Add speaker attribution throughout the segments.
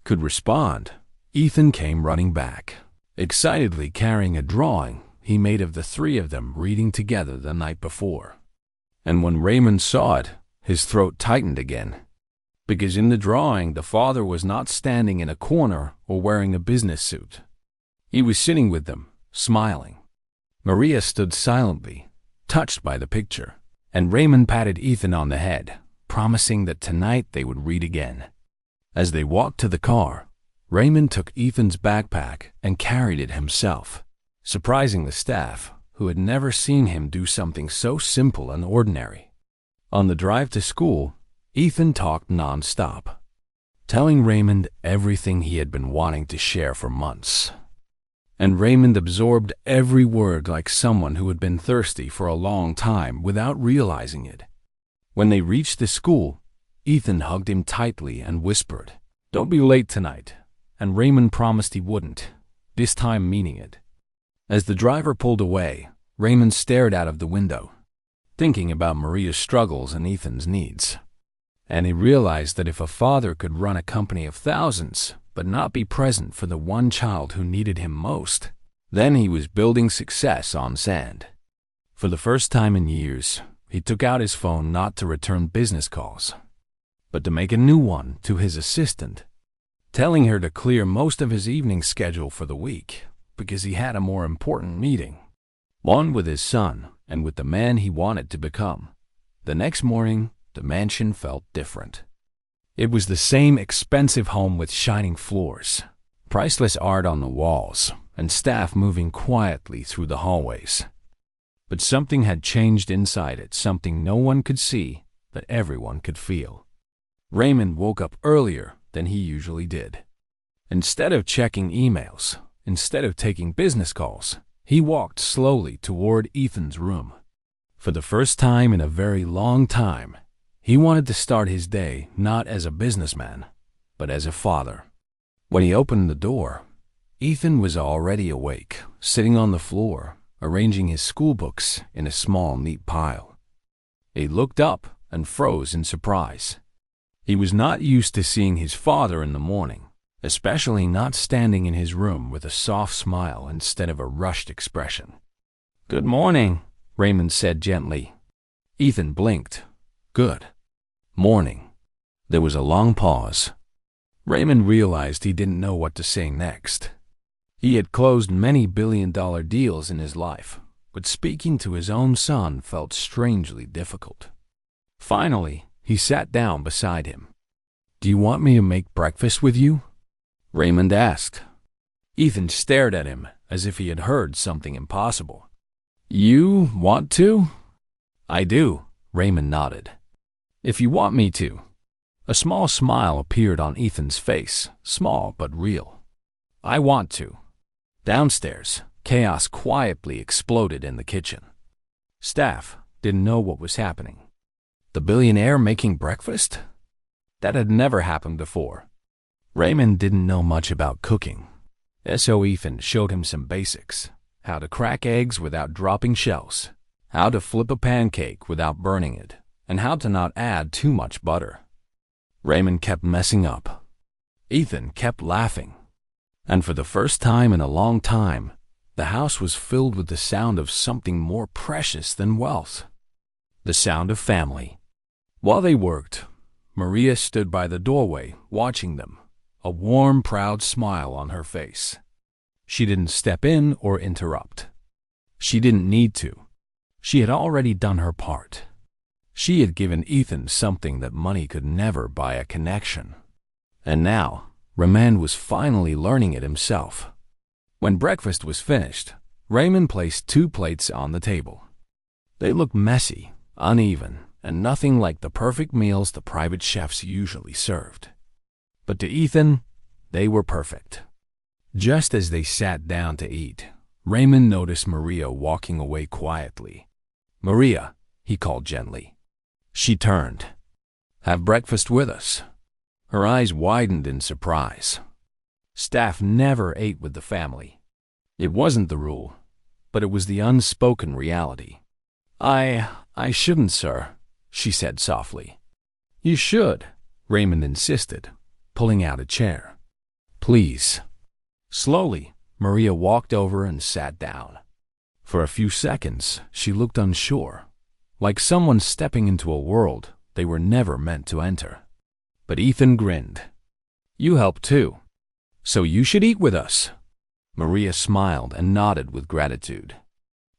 Speaker 1: could respond, Ethan came running back, excitedly carrying a drawing he made of the three of them reading together the night before. And when Raymond saw it, his throat tightened again, because in the drawing the father was not standing in a corner or wearing a business suit. He was sitting with them, smiling. Maria stood silently, touched by the picture, and Raymond patted Ethan on the head, promising that tonight they would read again. As they walked to the car, Raymond took Ethan's backpack and carried it himself, surprising the staff, who had never seen him do something so simple and ordinary. On the drive to school, Ethan talked non-stop, telling Raymond everything he had been wanting to share for months. And Raymond absorbed every word like someone who had been thirsty for a long time without realizing it. When they reached the school, Ethan hugged him tightly and whispered, "Don't be late tonight," and Raymond promised he wouldn't, this time meaning it. As the driver pulled away, Raymond stared out of the window, thinking about Maria's struggles and Ethan's needs. And he realized that if a father could run a company of thousands but not be present for the one child who needed him most, then he was building success on sand. For the first time in years, he took out his phone not to return business calls, but to make a new one to his assistant, telling her to clear most of his evening schedule for the week because he had a more important meeting, one with his son and with the man he wanted to become. The next morning, the mansion felt different. It was the same expensive home with shining floors, priceless art on the walls, and staff moving quietly through the hallways. But something had changed inside it, something no one could see, but everyone could feel. Raymond woke up earlier than he usually did. Instead of checking emails, instead of taking business calls, he walked slowly toward Ethan's room. For the first time in a very long time, he wanted to start his day not as a businessman, but as a father. When he opened the door, Ethan was already awake, sitting on the floor, arranging his school books in a small, neat pile. He looked up and froze in surprise. He was not used to seeing his father in the morning, especially not standing in his room with a soft smile instead of a rushed expression. "Good morning," Raymond said gently. Ethan blinked. "Good morning." There was a long pause. Raymond realized he didn't know what to say next. He had closed many billion-dollar deals in his life, but speaking to his own son felt strangely difficult. Finally, he sat down beside him. "Do you want me to make breakfast with you?" Raymond asked. Ethan stared at him as if he had heard something impossible. "You want to?" "I do," Raymond nodded. "If you want me to." A small smile appeared on Ethan's face, small but real. "I want to." Downstairs, chaos quietly exploded in the kitchen. Staff didn't know what was happening. The billionaire making breakfast? That had never happened before. Raymond didn't know much about cooking, so Ethan showed him some basics: how to crack eggs without dropping shells, how to flip a pancake without burning it, and how to not add too much butter. Raymond kept messing up. Ethan kept laughing. And for the first time in a long time, the house was filled with the sound of something more precious than wealth. The sound of family. While they worked, Maria stood by the doorway watching them, a warm, proud smile on her face. She didn't step in or interrupt. She didn't need to. She had already done her part. She had given Ethan something that money could never buy: a connection. And now, Raymond was finally learning it himself. When breakfast was finished, Raymond placed 2 plates on the table. They looked messy, uneven, and nothing like the perfect meals the private chefs usually served. But to Ethan, they were perfect. Just as they sat down to eat, Raymond noticed Maria walking away quietly. "Maria," he called gently. She turned. "Have breakfast with us." Her eyes widened in surprise. Staff never ate with the family. It wasn't the rule, but it was the unspoken reality. I shouldn't, sir," she said softly. "You should," Raymond insisted, pulling out a chair. Please. Slowly, Maria walked over and sat down. For a few seconds, she looked unsure, like someone stepping into a world they were never meant to enter. But Ethan grinned. You help too, so you should eat with us. Maria smiled and nodded with gratitude.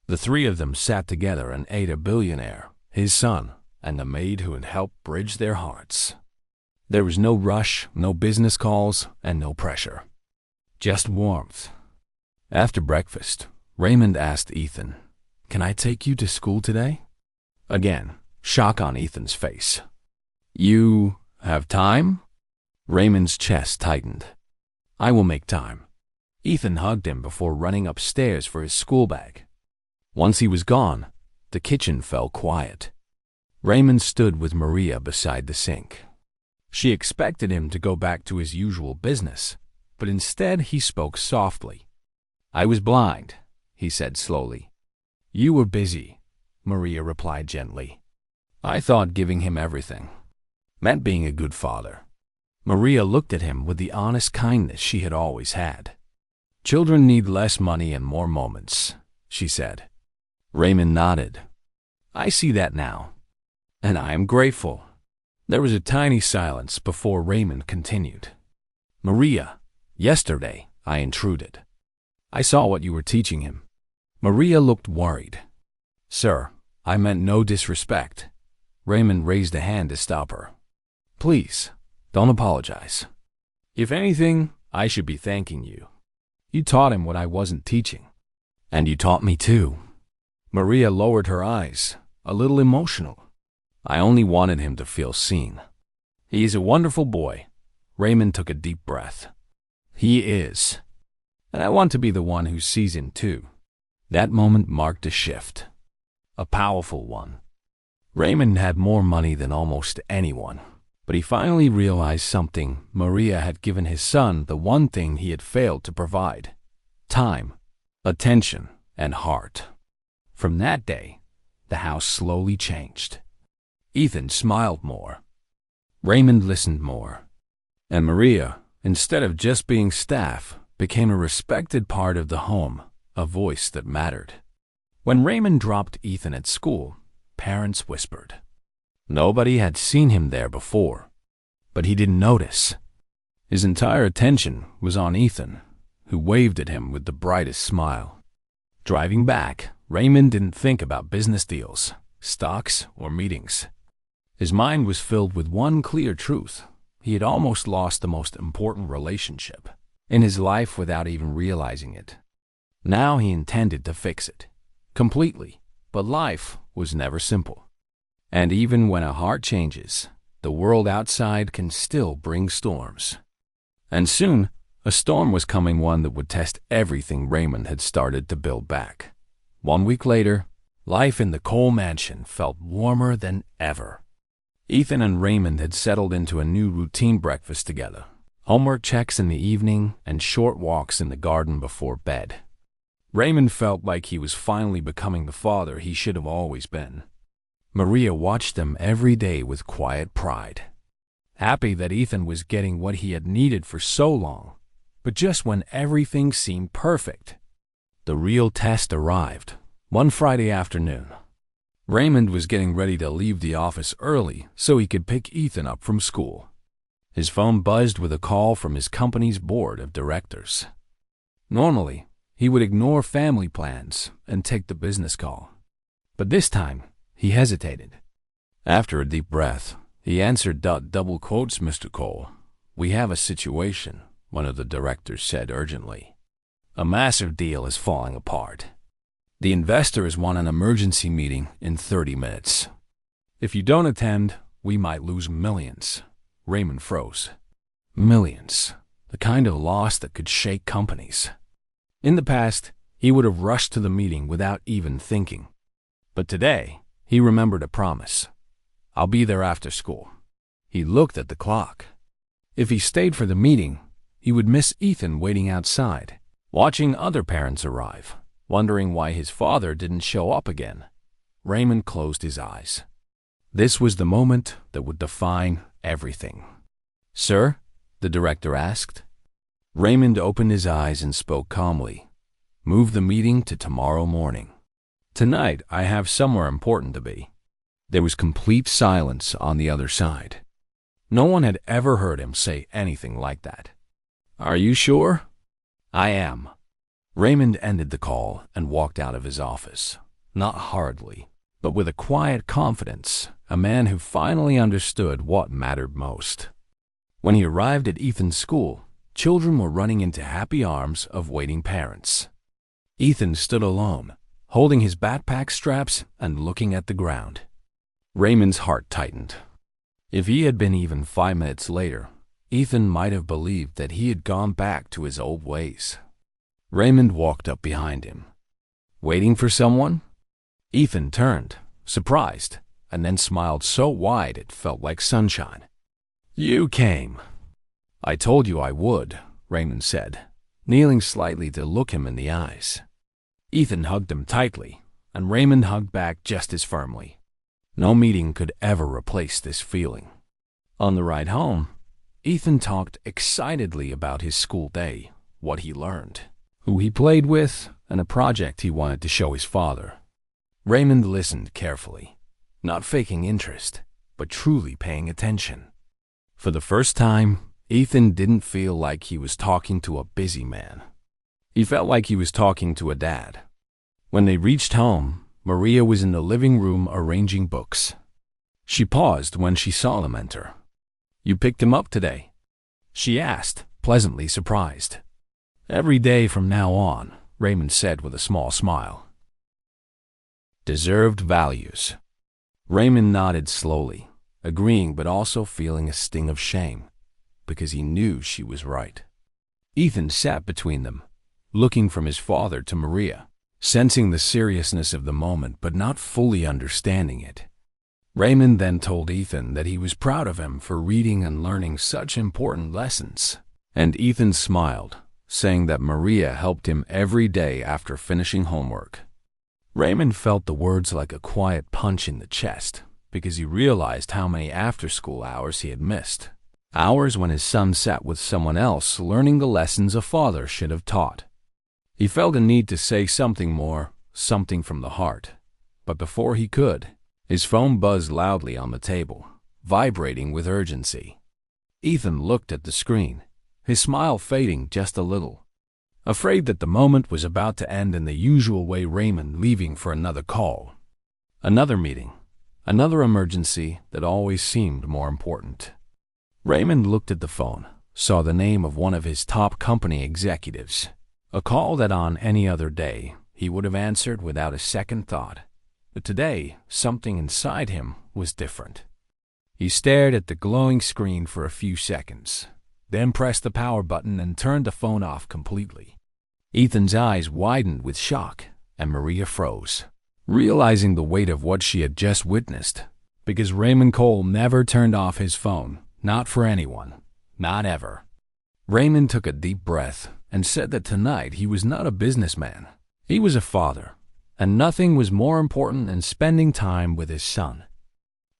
Speaker 1: The three of them sat together and ate a billionaire, his son, and the maid who had helped bridge their hearts. There was no rush, no business calls, and no pressure. Just warmth. After breakfast, Raymond asked Ethan, "Can I take you to school today?" Again, shock on Ethan's face. You have time? Raymond's chest tightened. I will make time. Ethan hugged him before running upstairs for his school bag. Once he was gone, the kitchen fell quiet. Raymond stood with Maria beside the sink. She expected him to go back to his usual business, but instead he spoke softly. I was blind, he said slowly. You were busy, Maria replied gently. I thought giving him everything meant being a good father. Maria looked at him with the honest kindness she had always had. Children need less money and more moments, she said. Raymond nodded. I see that now, and I am grateful. There was a tiny silence before Raymond continued. Maria, yesterday I intruded. I saw what you were teaching him. Maria looked worried. Sir, I meant no disrespect. Raymond raised a hand to stop her. Please, don't apologize. If anything, I should be thanking you. You taught him what I wasn't teaching. And you taught me too. Maria lowered her eyes, a little emotional. I only wanted him to feel seen. He is a wonderful boy. Raymond took a deep breath. He is. And I want to be the one who sees him too. That moment marked a shift. A powerful one. Raymond had more money than almost anyone, but he finally realized something. Maria had given his son the one thing he had failed to provide: time, attention, and heart. From that day, the house slowly changed. Ethan smiled more. Raymond listened more. And Maria, instead of just being staff, became a respected part of the home, a voice that mattered. When Raymond dropped Ethan at school, parents whispered. Nobody had seen him there before, but he didn't notice. His entire attention was on Ethan, who waved at him with the brightest smile. Driving back, Raymond didn't think about business deals, stocks, or meetings. His mind was filled with one clear truth. He had almost lost the most important relationship in his life without even realizing it. Now he intended to fix it, completely, but life was never simple. And even when a heart changes, the world outside can still bring storms. And soon, a storm was coming, one that would test everything Raymond had started to build back. 1 week later, life in the Cole mansion felt warmer than ever. Ethan and Raymond had settled into a new routine: breakfast together, homework checks in the evening, and short walks in the garden before bed. Raymond felt like he was finally becoming the father he should have always been. Maria watched them every day with quiet pride, happy that Ethan was getting what he had needed for so long. But just when everything seemed perfect, the real test arrived. One Friday afternoon, Raymond was getting ready to leave the office early so he could pick Ethan up from school. His phone buzzed with a call from his company's board of directors. Normally, he would ignore family plans and take the business call. But this time, he hesitated. After a deep breath, he answered, double quotes, Mr. Cole. We have a situation, one of the directors said urgently. A massive deal is falling apart. The investors want an emergency meeting in 30 minutes. If you don't attend, we might lose millions. Raymond froze. Millions. The kind of loss that could shake companies. In the past, he would have rushed to the meeting without even thinking. But today, he remembered a promise. I'll be there after school. He looked at the clock. If he stayed for the meeting, he would miss Ethan waiting outside, watching other parents arrive, wondering why his father didn't show up again. Raymond closed his eyes. This was the moment that would define everything. Sir? The director asked. Raymond opened his eyes and spoke calmly. "Move the meeting to tomorrow morning. Tonight I have somewhere important to be." There was complete silence on the other side. No one had ever heard him say anything like that. "Are you sure?" "I am." Raymond ended the call and walked out of his office, not hurriedly, but with a quiet confidence, a man who finally understood what mattered most. When he arrived at Ethan's school, children were running into happy arms of waiting parents. Ethan stood alone, holding his backpack straps and looking at the ground. Raymond's heart tightened. If he had been even 5 minutes later, Ethan might have believed that he had gone back to his old ways. Raymond walked up behind him. "Waiting for someone?" Ethan turned, surprised, and then smiled so wide it felt like sunshine. "You came." "I told you I would," Raymond said, kneeling slightly to look him in the eyes. Ethan hugged him tightly, and Raymond hugged back just as firmly. No meeting could ever replace this feeling. On the ride home, Ethan talked excitedly about his school day, what he learned, who he played with, and a project he wanted to show his father. Raymond listened carefully, not faking interest, but truly paying attention. For the first time, Ethan didn't feel like he was talking to a busy man. He felt like he was talking to a dad. When they reached home, Maria was in the living room arranging books. She paused when she saw them enter. "You picked him up today?" she asked, pleasantly surprised. "Every day from now on," Raymond said with a small smile. Deserved values. Raymond nodded slowly, agreeing but also feeling a sting of shame, because he knew she was right. Ethan sat between them, looking from his father to Maria, sensing the seriousness of the moment but not fully understanding it. Raymond then told Ethan that he was proud of him for reading and learning such important lessons, and Ethan smiled, saying that Maria helped him every day after finishing homework. Raymond felt the words like a quiet punch in the chest, because he realized how many after-school hours he had missed, hours when his son sat with someone else learning the lessons a father should have taught. He felt a need to say something more, something from the heart. But before he could, his phone buzzed loudly on the table, vibrating with urgency. Ethan looked at the screen, his smile fading just a little, afraid that the moment was about to end in the usual way, Raymond leaving for another call. Another meeting, another emergency that always seemed more important. Raymond looked at the phone, saw the name of one of his top company executives. A call that on any other day he would have answered without a second thought. But today, something inside him was different. He stared at the glowing screen for a few seconds, then pressed the power button and turned the phone off completely. Ethan's eyes widened with shock, and Maria froze, realizing the weight of what she had just witnessed, because Raymond Cole never turned off his phone, not for anyone, not ever. Raymond took a deep breath and said that tonight he was not a businessman. He was a father, and nothing was more important than spending time with his son.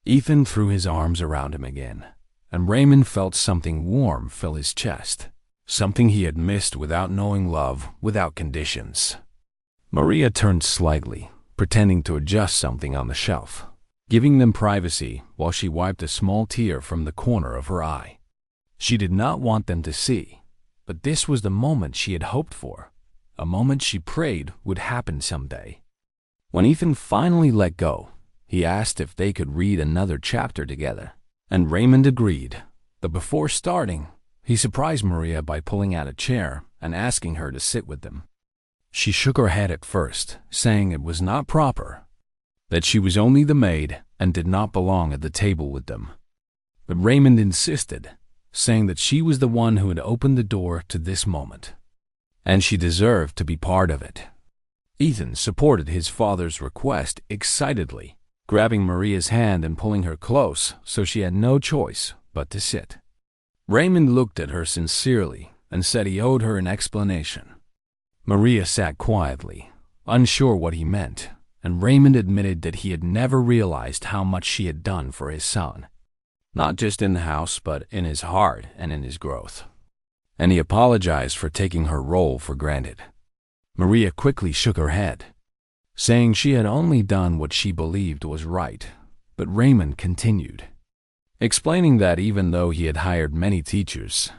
Speaker 1: Ethan threw his arms around him again, and Raymond felt something warm fill his chest, something he had missed without knowing love, without conditions. Maria turned slightly, pretending to adjust something on the shelf, giving them privacy while she wiped a small tear from the corner of her eye. She did not want them to see, but this was the moment she had hoped for, a moment she prayed would happen someday. When Ethan finally let go, he asked if they could read another chapter together, and Raymond agreed. But before starting, he surprised Maria by pulling out a chair and asking her to sit with them. She shook her head at first, saying it was not proper, that she was only the maid and did not belong at the table with them. But Raymond insisted, saying that she was the one who had opened the door to this moment, and she deserved to be part of it. Ethan supported his father's request excitedly, grabbing Maria's hand and pulling her close so she had no choice but to sit. Raymond looked at her sincerely and said he owed her an explanation. Maria sat quietly, unsure what he meant, and Raymond admitted that he had never realized how much she had done for his son, not just in the house but in his heart and in his growth. and he apologized for taking her role for granted. Maria quickly shook her head, saying she had only done what she believed was right, but Raymond continued, explaining that even though he had hired many teachers,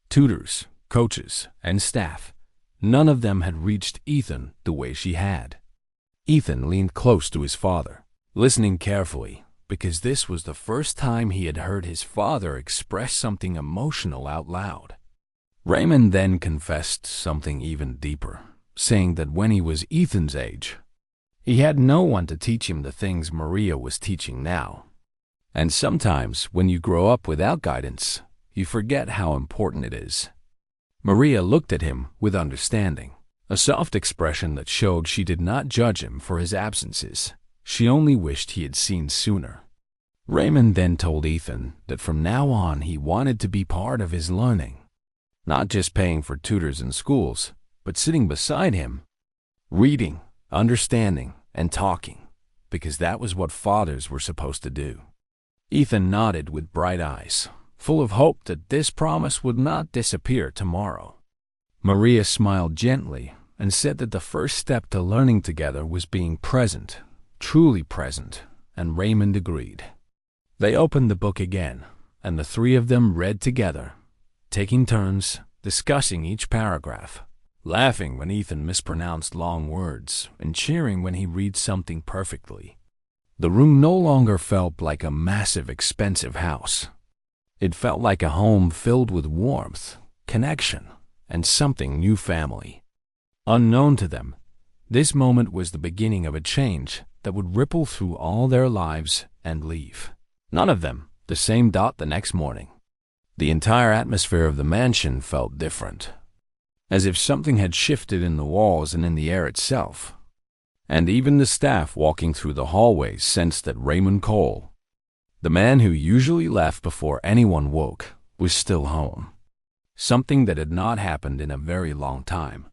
Speaker 1: tutors, coaches, and staff, none of them had reached Ethan the way she had. Ethan leaned close to his father, listening carefully, because this was the first time he had heard his father express something emotional out loud. Raymond then confessed something even deeper, saying that when he was Ethan's age, he had no one to teach him the things Maria was teaching now. And sometimes, when you grow up without guidance, you forget how important it is. Maria looked at him with understanding, a soft expression that showed she did not judge him for his absences. She only wished he had seen sooner. Raymond then told Ethan that from now on he wanted to be part of his learning, not just paying for tutors in schools, but sitting beside him, reading, understanding, and talking, because that was what fathers were supposed to do. Ethan nodded with bright eyes, full of hope that this promise would not disappear tomorrow. Maria smiled gently and said that the first step to learning together was being present, truly present, and Raymond agreed. They opened the book again, and the three of them read together, taking turns, discussing each paragraph, laughing when Ethan mispronounced long words, and cheering when he read something perfectly. The room no longer felt like a massive, expensive house. It felt like a home filled with warmth, connection, and something new family. Unknown to them, this moment was the beginning of a change that would ripple through all their lives and leave none of them the same the next morning. The entire atmosphere of the mansion felt different, as if something had shifted in the walls and in the air itself. And even the staff walking through the hallways sensed that Raymond Cole, the man who usually left before anyone woke, was still home. Something that had not happened in a very long time.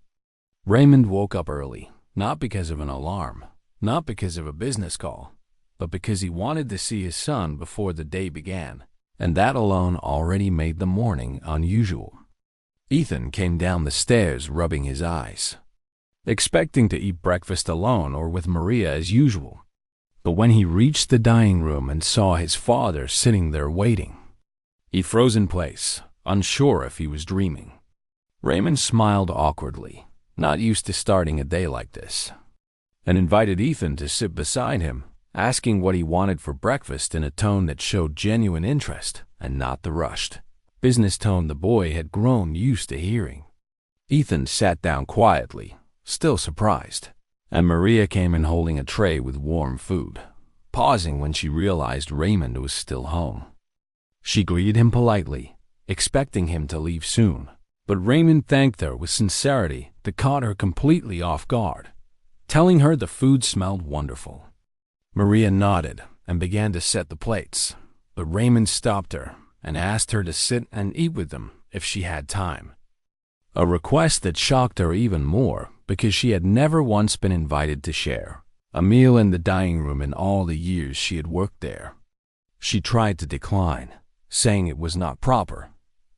Speaker 1: Raymond woke up early, not because of an alarm, not because of a business call, but because he wanted to see his son before the day began, and that alone already made the morning unusual. Ethan came down the stairs rubbing his eyes, expecting to eat breakfast alone or with Maria as usual. But when he reached the dining room and saw his father sitting there waiting, he froze in place, unsure if he was dreaming. Raymond smiled awkwardly, not used to starting a day like this, and invited Ethan to sit beside him, asking what he wanted for breakfast in a tone that showed genuine interest and not the rushed business tone the boy had grown used to hearing. Ethan sat down quietly, still surprised, and Maria came in holding a tray with warm food, pausing when she realized Raymond was still home. She greeted him politely, expecting him to leave soon, but Raymond thanked her with sincerity that caught her completely off guard, telling her the food smelled wonderful. Maria nodded and began to set the plates, but Raymond stopped her and asked her to sit and eat with them if she had time. A request that shocked her even more because she had never once been invited to share a meal in the dining room in all the years she had worked there. She tried to decline, saying it was not proper,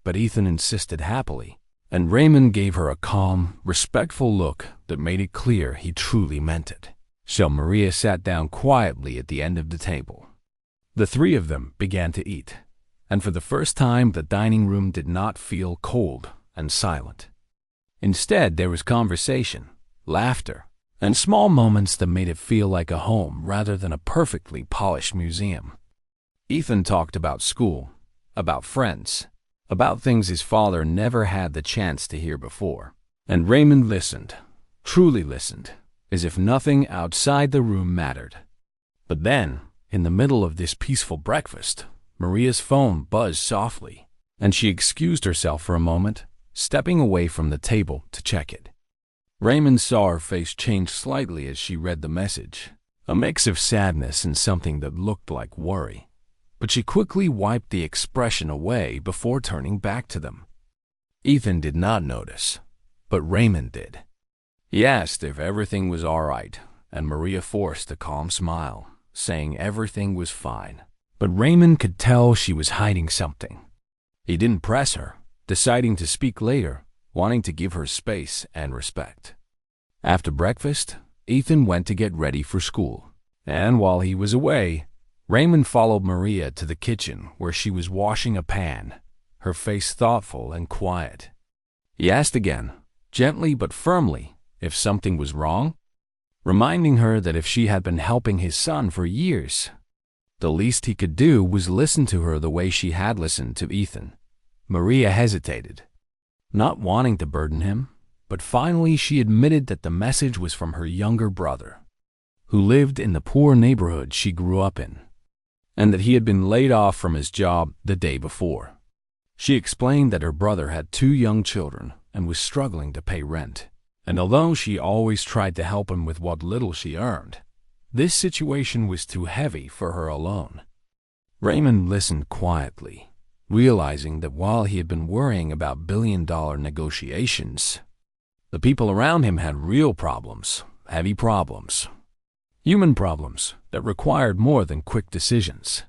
Speaker 1: but Ethan insisted happily, and Raymond gave her a calm, respectful look that made it clear he truly meant it. So Maria sat down quietly at the end of the table. The three of them began to eat, and for the first time the dining room did not feel cold and silent. Instead, there was conversation, laughter, and small moments that made it feel like a home rather than a perfectly polished museum. Ethan talked about school, about friends, about things his father never had the chance to hear before. And Raymond listened, truly listened, as if nothing outside the room mattered. But then, in the middle of this peaceful breakfast, Maria's phone buzzed softly, and she excused herself for a moment, stepping away from the table to check it. Raymond saw her face change slightly as she read the message, a mix of sadness and something that looked like worry. But she quickly wiped the expression away before turning back to them. Ethan did not notice, but Raymond did. He asked if everything was all right, and Maria forced a calm smile, saying everything was fine. But Raymond could tell she was hiding something. He didn't press her, deciding to speak later, wanting to give her space and respect. After breakfast, Ethan went to get ready for school, and while he was away, Raymond followed Maria to the kitchen where she was washing a pan, her face thoughtful and quiet. He asked again, gently but firmly, if something was wrong, reminding her that if she had been helping his son for years, the least he could do was listen to her the way she had listened to Ethan. Maria hesitated, not wanting to burden him, but finally she admitted that the message was from her younger brother, who lived in the poor neighborhood she grew up in, and that he had been laid off from his job the day before. She explained that her brother had 2 young children and was struggling to pay rent, and although she always tried to help him with what little she earned, this situation was too heavy for her alone. Raymond listened quietly, realizing that while he had been worrying about billion-dollar negotiations, the people around him had real problems, heavy problems, human problems that required more than quick decisions.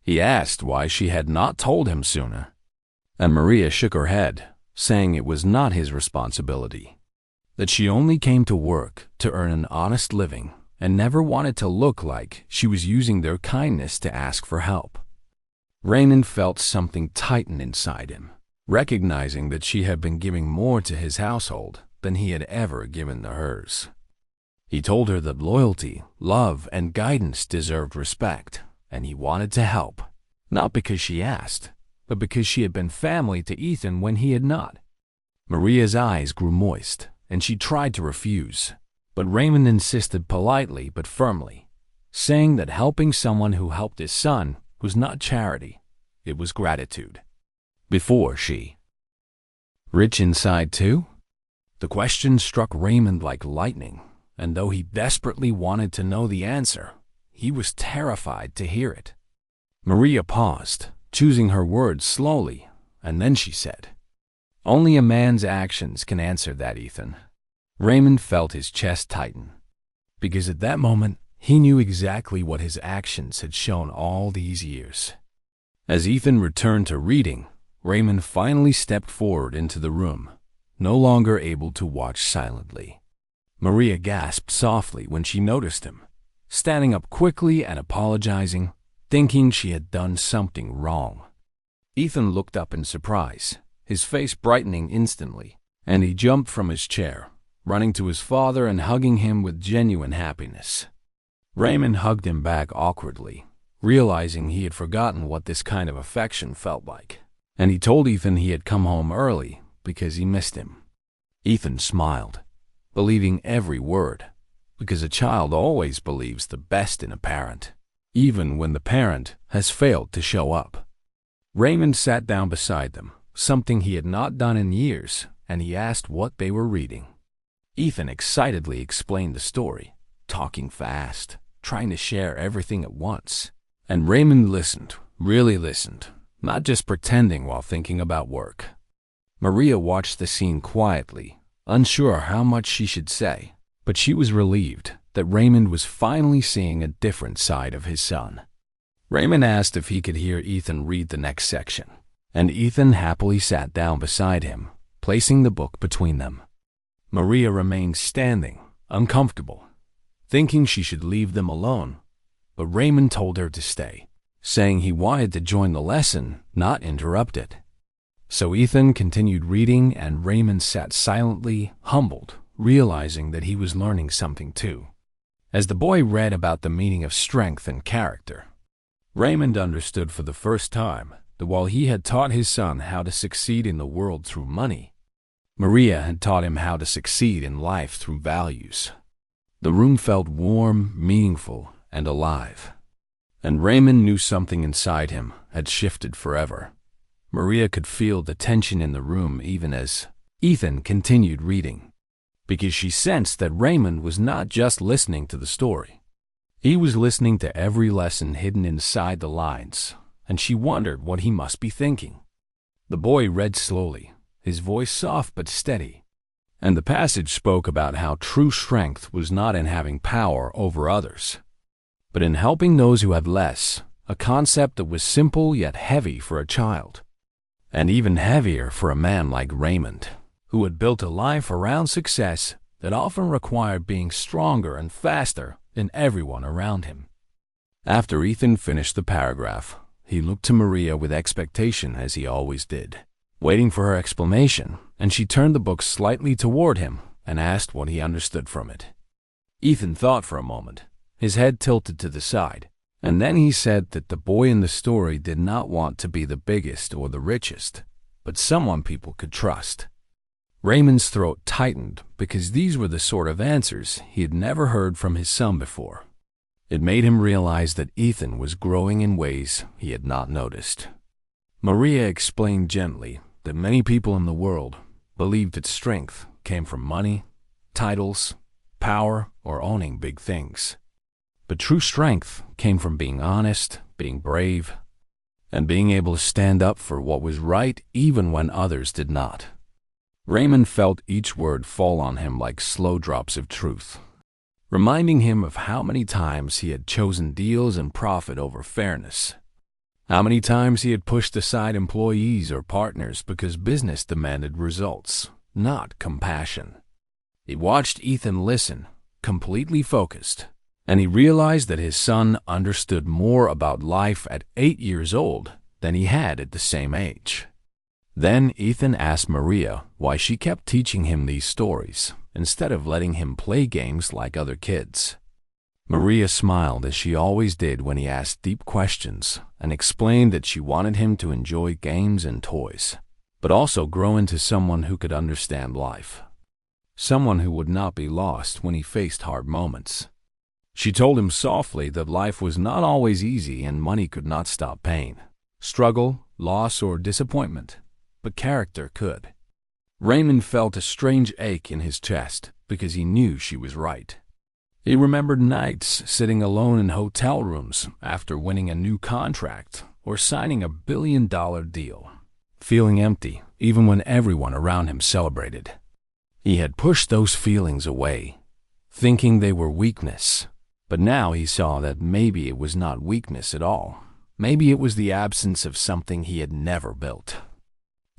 Speaker 1: He asked why she had not told him sooner, and Maria shook her head, saying it was not his responsibility, that she only came to work to earn an honest living and never wanted to look like she was using their kindness to ask for help. Raymond felt something tighten inside him, recognizing that she had been giving more to his household than he had ever given to hers. He told her that loyalty, love, and guidance deserved respect, and he wanted to help, not because she asked, but because she had been family to Ethan when he had not. Maria's eyes grew moist, and she tried to refuse, but Raymond insisted politely but firmly, saying that helping someone who helped his son was not charity, it was gratitude. Before she rich inside too? The question struck Raymond like lightning, and though he desperately wanted to know the answer, he was terrified to hear it. Maria paused, choosing her words slowly, and then she said, "Only a man's actions can answer that, Ethan." Raymond felt his chest tighten, because at that moment he knew exactly what his actions had shown all these years. As Ethan returned to reading, Raymond finally stepped forward into the room, no longer able to watch silently. Maria gasped softly when she noticed him, standing up quickly and apologizing, thinking she had done something wrong. Ethan looked up in surprise, his face brightening instantly, and he jumped from his chair, running to his father and hugging him with genuine happiness. Raymond hugged him back awkwardly, realizing he had forgotten what this kind of affection felt like, and he told Ethan he had come home early because he missed him. Ethan smiled, believing every word, because a child always believes the best in a parent, even when the parent has failed to show up. Raymond sat down beside them, something he had not done in years, and he asked what they were reading. Ethan excitedly explained the story, talking fast, trying to share everything at once. And Raymond listened, really listened, not just pretending while thinking about work. Maria watched the scene quietly, unsure how much she should say, but she was relieved that Raymond was finally seeing a different side of his son. Raymond asked if he could hear Ethan read the next section, and Ethan happily sat down beside him, placing the book between them. Maria remained standing, uncomfortable, thinking she should leave them alone, but Raymond told her to stay, saying he wanted to join the lesson, not interrupt it. So Ethan continued reading, and Raymond sat silently, humbled, realizing that he was learning something too. As the boy read about the meaning of strength and character, Raymond understood for the first time that while he had taught his son how to succeed in the world through money, Maria had taught him how to succeed in life through values. The room felt warm, meaningful, and alive, and Raymond knew something inside him had shifted forever. Maria could feel the tension in the room even as Ethan continued reading, because she sensed that Raymond was not just listening to the story. He was listening to every lesson hidden inside the lines, and she wondered what he must be thinking. The boy read slowly, his voice soft but steady, and the passage spoke about how true strength was not in having power over others, but in helping those who have less, a concept that was simple yet heavy for a child. and even heavier for a man like Raymond, who had built a life around success that often required being stronger and faster than everyone around him. After Ethan finished the paragraph, he looked to Maria with expectation as he always did, waiting for her explanation, and she turned the book slightly toward him and asked what he understood from it. Ethan thought for a moment, his head tilted to the side, and then he said that the boy in the story did not want to be the biggest or the richest, but someone people could trust. Raymond's throat tightened because these were the sort of answers he had never heard from his son before. It made him realize that Ethan was growing in ways he had not noticed. Maria explained gently that many people in the world believed that strength came from money, titles, power, or owning big things. But true strength came from being honest, being brave, and being able to stand up for what was right even when others did not. Raymond felt each word fall on him like slow drops of truth, reminding him of how many times he had chosen deals and profit over fairness, how many times he had pushed aside employees or partners because business demanded results, not compassion. He watched Ethan listen, completely focused, and he realized that his son understood more about life at 8 years old than he had at the same age. Then Ethan asked Maria why she kept teaching him these stories instead of letting him play games like other kids. Maria smiled as she always did when he asked deep questions and explained that she wanted him to enjoy games and toys, but also grow into someone who could understand life, someone who would not be lost when he faced hard moments. She told him softly that life was not always easy and money could not stop pain, struggle, loss, or disappointment, but character could. Raymond felt a strange ache in his chest because he knew she was right. He remembered nights sitting alone in hotel rooms after winning a new contract or signing a billion-dollar deal, feeling empty even when everyone around him celebrated. He had pushed those feelings away, thinking they were weakness, but now he saw that maybe it was not weakness at all. Maybe it was the absence of something he had never built.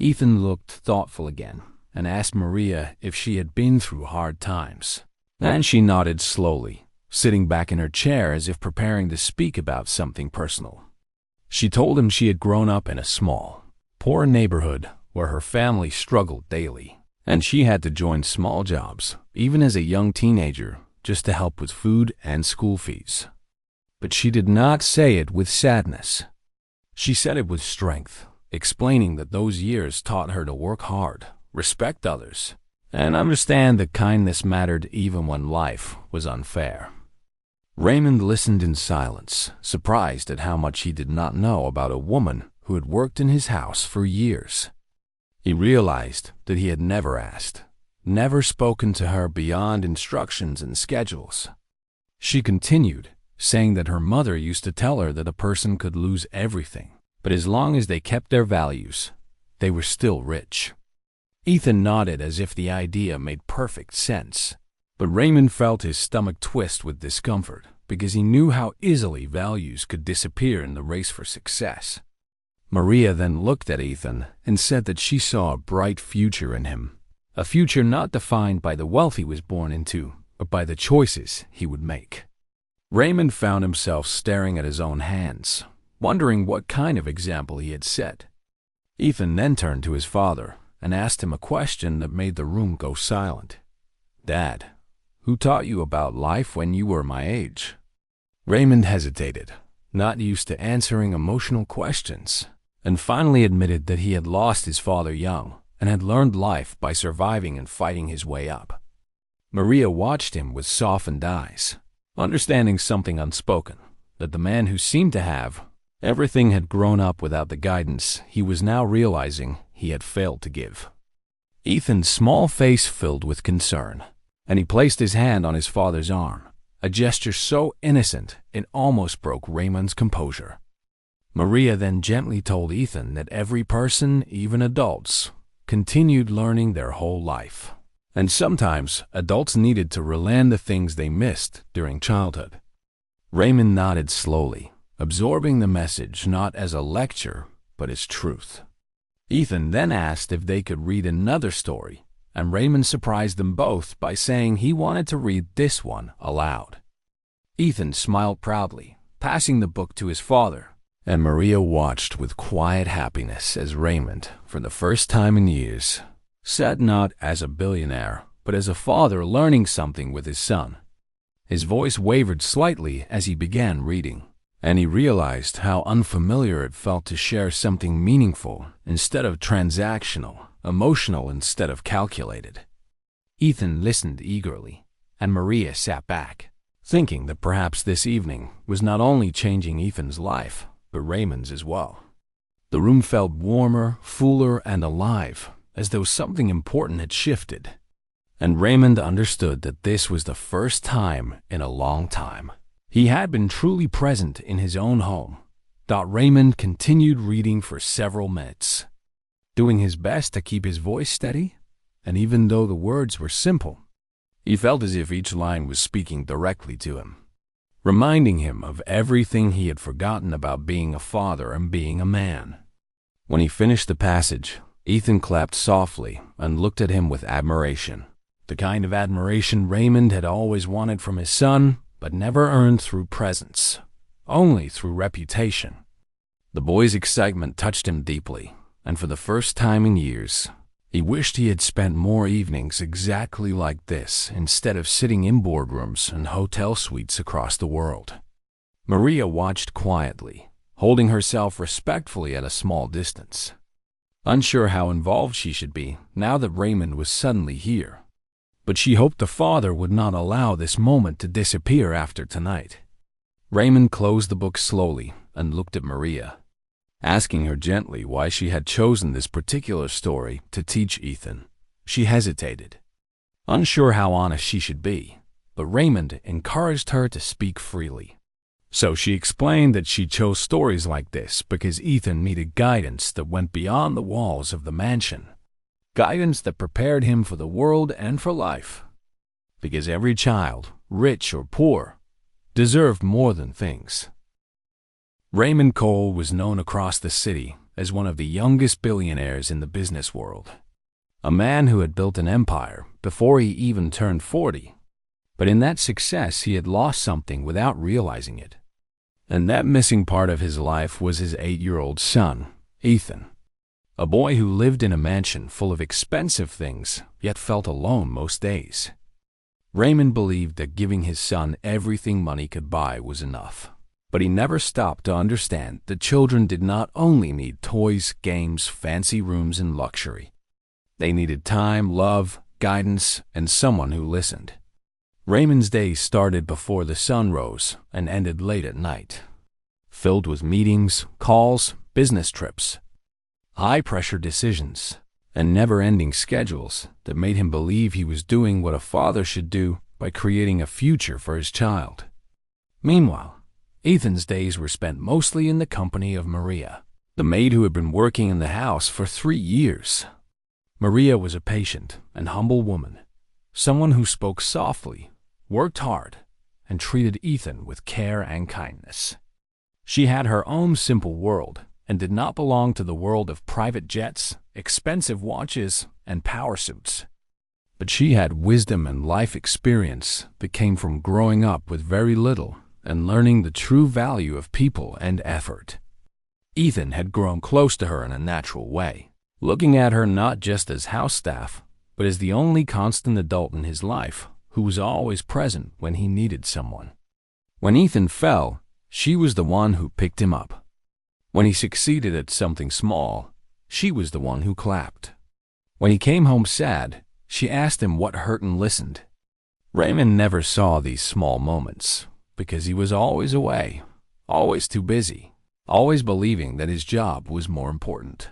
Speaker 1: Ethan looked thoughtful again and asked Maria if she had been through hard times. And she nodded slowly, sitting back in her chair as if preparing to speak about something personal. She told him she had grown up in a small, poor neighborhood where her family struggled daily, and she had to join small jobs, even as a young teenager, just to help with food and school fees. But she did not say it with sadness. She said it with strength, explaining that those years taught her to work hard, respect others, and understand that kindness mattered even when life was unfair. Raymond listened in silence, surprised at how much he did not know about a woman who had worked in his house for years. He realized that he had never asked, never spoken to her beyond instructions and schedules. She continued, saying that her mother used to tell her that a person could lose everything, but as long as they kept their values, they were still rich. Ethan nodded as if the idea made perfect sense, but Raymond felt his stomach twist with discomfort because he knew how easily values could disappear in the race for success. Maria then looked at Ethan and said that she saw a bright future in him, a future not defined by the wealth he was born into, but by the choices he would make. Raymond found himself staring at his own hands, wondering what kind of example he had set. Ethan then turned to his father and asked him a question that made the room go silent. "Dad, who taught you about life when you were my age?" Raymond hesitated, not used to answering emotional questions, and finally admitted that he had lost his father young and had learned life by surviving and fighting his way up. Maria watched him with softened eyes, understanding something unspoken, that the man who seemed to have everything had grown up without the guidance he was now realizing he had failed to give. Ethan's small face filled with concern, and he placed his hand on his father's arm, a gesture so innocent it almost broke Raymond's composure. Maria then gently told Ethan that every person, even adults, continued learning their whole life, and sometimes adults needed to relearn the things they missed during childhood. Raymond nodded slowly, absorbing the message not as a lecture, but as truth. Ethan then asked if they could read another story, and Raymond surprised them both by saying he wanted to read this one aloud. Ethan smiled proudly, passing the book to his father, and Maria watched with quiet happiness as Raymond, for the first time in years, sat not as a billionaire, but as a father learning something with his son. His voice wavered slightly as he began reading, and he realized how unfamiliar it felt to share something meaningful instead of transactional, emotional instead of calculated. Ethan listened eagerly, and Maria sat back, thinking that perhaps this evening was not only changing Ethan's life, but Raymond's as well. The room felt warmer, fuller, and alive, as though something important had shifted. And Raymond understood that this was the first time in a long time he had been truly present in his own home. Raymond continued reading for several minutes, doing his best to keep his voice steady, and even though the words were simple, he felt as if each line was speaking directly to him, reminding him of everything he had forgotten about being a father and being a man. When he finished the passage, Ethan clapped softly and looked at him with admiration, the kind of admiration Raymond had always wanted from his son, but never earned through presence, only through reputation. The boy's excitement touched him deeply, and for the first time in years, he wished he had spent more evenings exactly like this instead of sitting in boardrooms and hotel suites across the world. Maria watched quietly, holding herself respectfully at a small distance, unsure how involved she should be now that Raymond was suddenly here. But she hoped the father would not allow this moment to disappear after tonight. Raymond closed the book slowly and looked at Maria, asking her gently why she had chosen this particular story to teach Ethan. She hesitated, unsure how honest she should be, but Raymond encouraged her to speak freely. So she explained that she chose stories like this because Ethan needed guidance that went beyond the walls of the mansion. Guidance that prepared him for the world and for life. Because every child, rich or poor, deserved more than things. Raymond Cole was known across the city as one of the youngest billionaires in the business world. A man who had built an empire before he even turned 40. But in that success he had lost something without realizing it. And that missing part of his life was his 8-year-old son, Ethan. A boy who lived in a mansion full of expensive things, yet felt alone most days. Raymond believed that giving his son everything money could buy was enough. But he never stopped to understand that children did not only need toys, games, fancy rooms, and luxury. They needed time, love, guidance, and someone who listened. Raymond's day started before the sun rose and ended late at night, filled with meetings, calls, business trips, high-pressure decisions, and never-ending schedules that made him believe he was doing what a father should do by creating a future for his child. Meanwhile, Ethan's days were spent mostly in the company of Maria, the maid who had been working in the house for 3 years. Maria was a patient and humble woman, someone who spoke softly, worked hard, and treated Ethan with care and kindness. She had her own simple world, and did not belong to the world of private jets, expensive watches, and power suits. But she had wisdom and life experience that came from growing up with very little and learning the true value of people and effort. Ethan had grown close to her in a natural way, looking at her not just as house staff, but as the only constant adult in his life who was always present when he needed someone. When Ethan fell, she was the one who picked him up. When he succeeded at something small, she was the one who clapped. When he came home sad, she asked him what hurt and listened. Raymond never saw these small moments because he was always away, always too busy, always believing that his job was more important.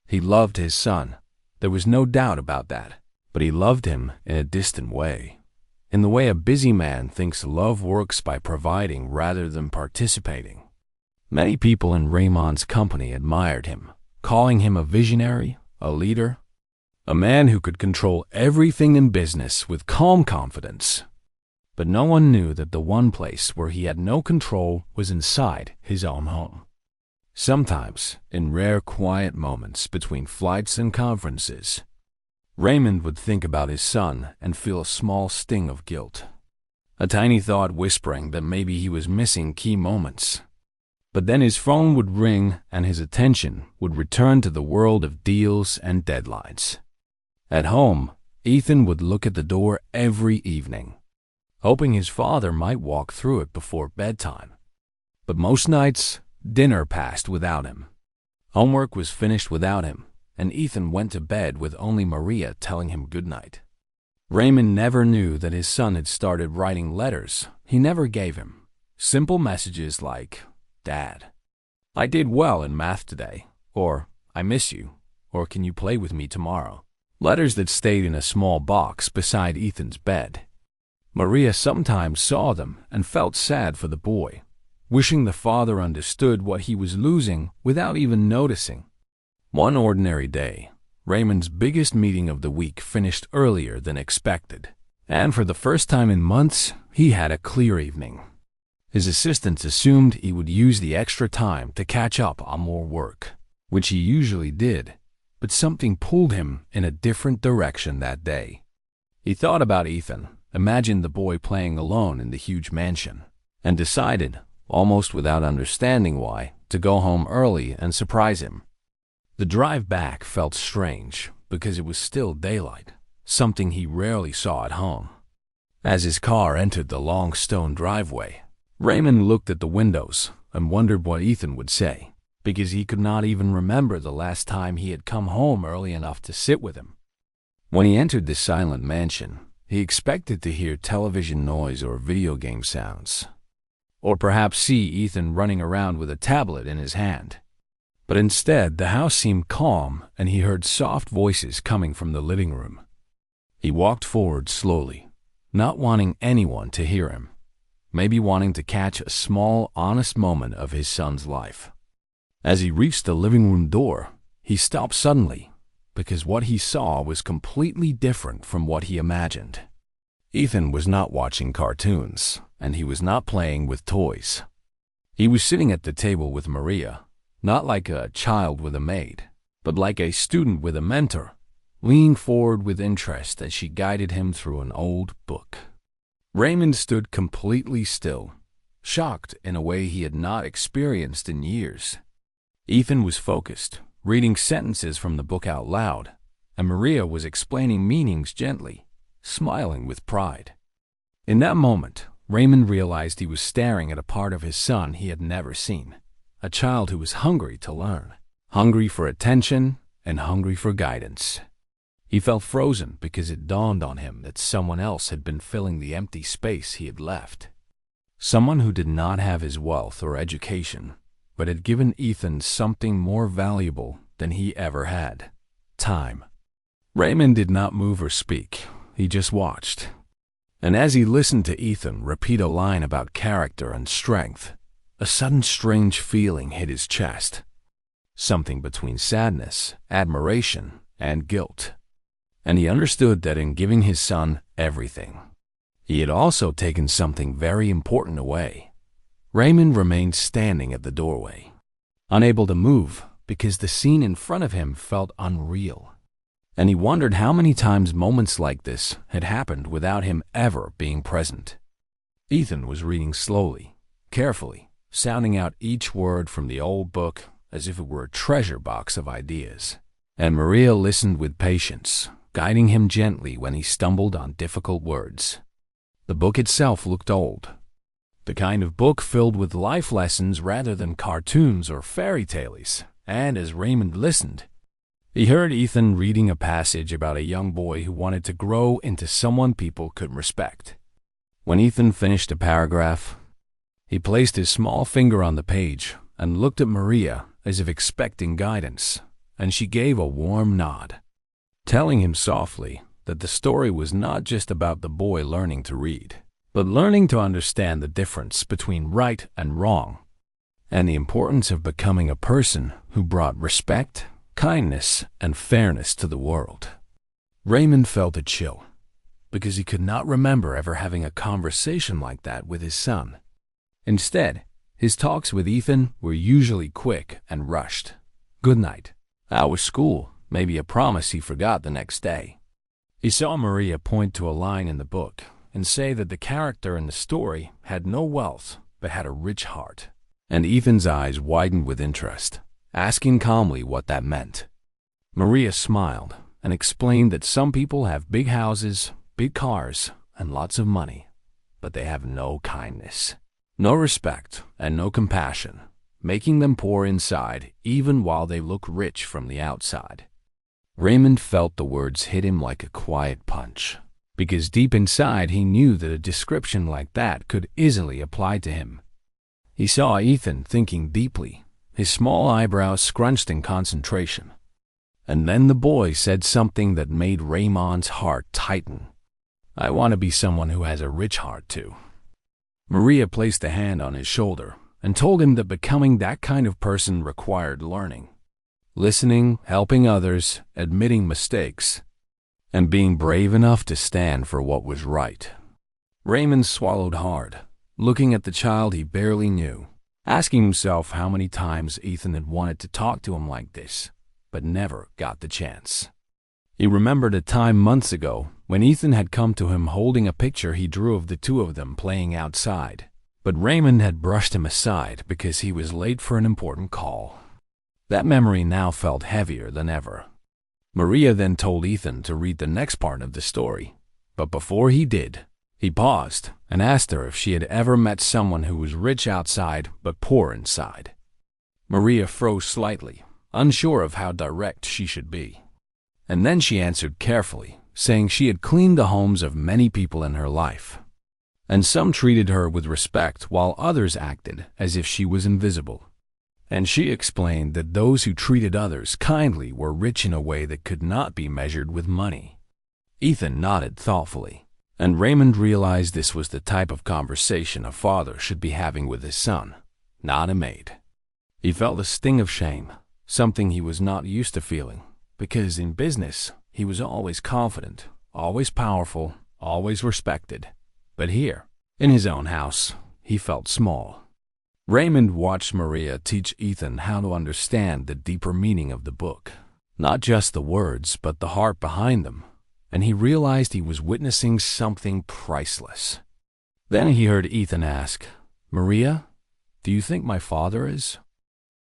Speaker 1: He loved his son. There was no doubt about that, but he loved him in a distant way, in the way a busy man thinks love works by providing rather than participating. Many people in Raymond's company admired him, calling him a visionary, a leader, a man who could control everything in business with calm confidence. But no one knew that the one place where he had no control was inside his own home. Sometimes, in rare quiet moments between flights and conferences, Raymond would think about his son and feel a small sting of guilt. A tiny thought whispering that maybe he was missing key moments. But then his phone would ring and his attention would return to the world of deals and deadlines. At home, Ethan would look at the door every evening, hoping his father might walk through it before bedtime. But most nights, dinner passed without him. Homework was finished without him, and Ethan went to bed with only Maria telling him goodnight. Raymond never knew that his son had started writing letters he never gave him. Simple messages like, "Dad, I did well in math today," or "I miss you," or "Can you play with me tomorrow?" Letters that stayed in a small box beside Ethan's bed. Maria sometimes saw them and felt sad for the boy, wishing the father understood what he was losing without even noticing. One ordinary day, Raymond's biggest meeting of the week finished earlier than expected, and for the first time in months, he had a clear evening. His assistants assumed he would use the extra time to catch up on more work, which he usually did, but something pulled him in a different direction that day. He thought about Ethan, imagined the boy playing alone in the huge mansion, and decided, almost without understanding why, to go home early and surprise him. The drive back felt strange because it was still daylight, something he rarely saw at home. As his car entered the long stone driveway, Raymond looked at the windows and wondered what Ethan would say, because he could not even remember the last time he had come home early enough to sit with him. When he entered the silent mansion, he expected to hear television noise or video game sounds, or perhaps see Ethan running around with a tablet in his hand. But instead, the house seemed calm and he heard soft voices coming from the living room. He walked forward slowly, not wanting anyone to hear him, maybe wanting to catch a small, honest moment of his son's life. As he reached the living room door, he stopped suddenly because what he saw was completely different from what he imagined. Ethan was not watching cartoons, and he was not playing with toys. He was sitting at the table with Maria, not like a child with a maid, but like a student with a mentor, leaning forward with interest as she guided him through an old book. Raymond stood completely still, shocked in a way he had not experienced in years. Ethan was focused, reading sentences from the book out loud, and Maria was explaining meanings gently, smiling with pride. In that moment, Raymond realized he was staring at a part of his son he had never seen, a child who was hungry to learn, hungry for attention, and hungry for guidance. He felt frozen because it dawned on him that someone else had been filling the empty space he had left. Someone who did not have his wealth or education, but had given Ethan something more valuable than he ever had: time. Raymond did not move or speak, he just watched. And as he listened to Ethan repeat a line about character and strength, a sudden strange feeling hit his chest. Something between sadness, admiration, and guilt. And he understood that in giving his son everything, he had also taken something very important away. Raymond remained standing at the doorway, unable to move because the scene in front of him felt unreal. And he wondered how many times moments like this had happened without him ever being present. Ethan was reading slowly, carefully, sounding out each word from the old book as if it were a treasure box of ideas. And Maria listened with patience, guiding him gently when he stumbled on difficult words. The book itself looked old, the kind of book filled with life lessons rather than cartoons or fairy tales, and as Raymond listened, he heard Ethan reading a passage about a young boy who wanted to grow into someone people could respect. When Ethan finished a paragraph, he placed his small finger on the page and looked at Maria as if expecting guidance, and she gave a warm nod, telling him softly that the story was not just about the boy learning to read, but learning to understand the difference between right and wrong, and the importance of becoming a person who brought respect, kindness, and fairness to the world. Raymond felt a chill, because he could not remember ever having a conversation like that with his son. Instead, His talks with Ethan were usually quick and rushed. Good night. How was school? Maybe a promise he forgot the next day. He saw Maria point to a line in the book and say that the character in the story had no wealth but had a rich heart. And Ethan's eyes widened with interest, asking calmly what that meant. Maria smiled and explained that some people have big houses, big cars, and lots of money, but they have no kindness, no respect, and no compassion, making them poor inside even while they look rich from the outside. Raymond felt the words hit him like a quiet punch, because deep inside he knew that a description like that could easily apply to him. He saw Ethan thinking deeply, his small eyebrows scrunched in concentration. And then the boy said something that made Raymond's heart tighten. I want to be someone who has a rich heart too. Maria placed a hand on his shoulder and told him that becoming that kind of person required learning. Listening, helping others, admitting mistakes, and being brave enough to stand for what was right. Raymond swallowed hard, looking at the child he barely knew, asking himself how many times Ethan had wanted to talk to him like this, but never got the chance. He remembered a time months ago when Ethan had come to him holding a picture he drew of the two of them playing outside, but Raymond had brushed him aside because he was late for an important call. That memory now felt heavier than ever. Maria then told Ethan to read the next part of the story, but before he did, he paused and asked her if she had ever met someone who was rich outside but poor inside. Maria froze slightly, unsure of how direct she should be. And then she answered carefully, saying she had cleaned the homes of many people in her life, and some treated her with respect while others acted as if she was invisible. And she explained that those who treated others kindly were rich in a way that could not be measured with money. Ethan nodded thoughtfully, and Raymond realized this was the type of conversation a father should be having with his son, not a maid. He felt a sting of shame, something he was not used to feeling, because in business, he was always confident, always powerful, always respected. But here, in his own house, he felt small. Raymond watched Maria teach Ethan how to understand the deeper meaning of the book, not just the words, but the heart behind them, and he realized he was witnessing something priceless. Then he heard Ethan ask, "Maria, do you think my father is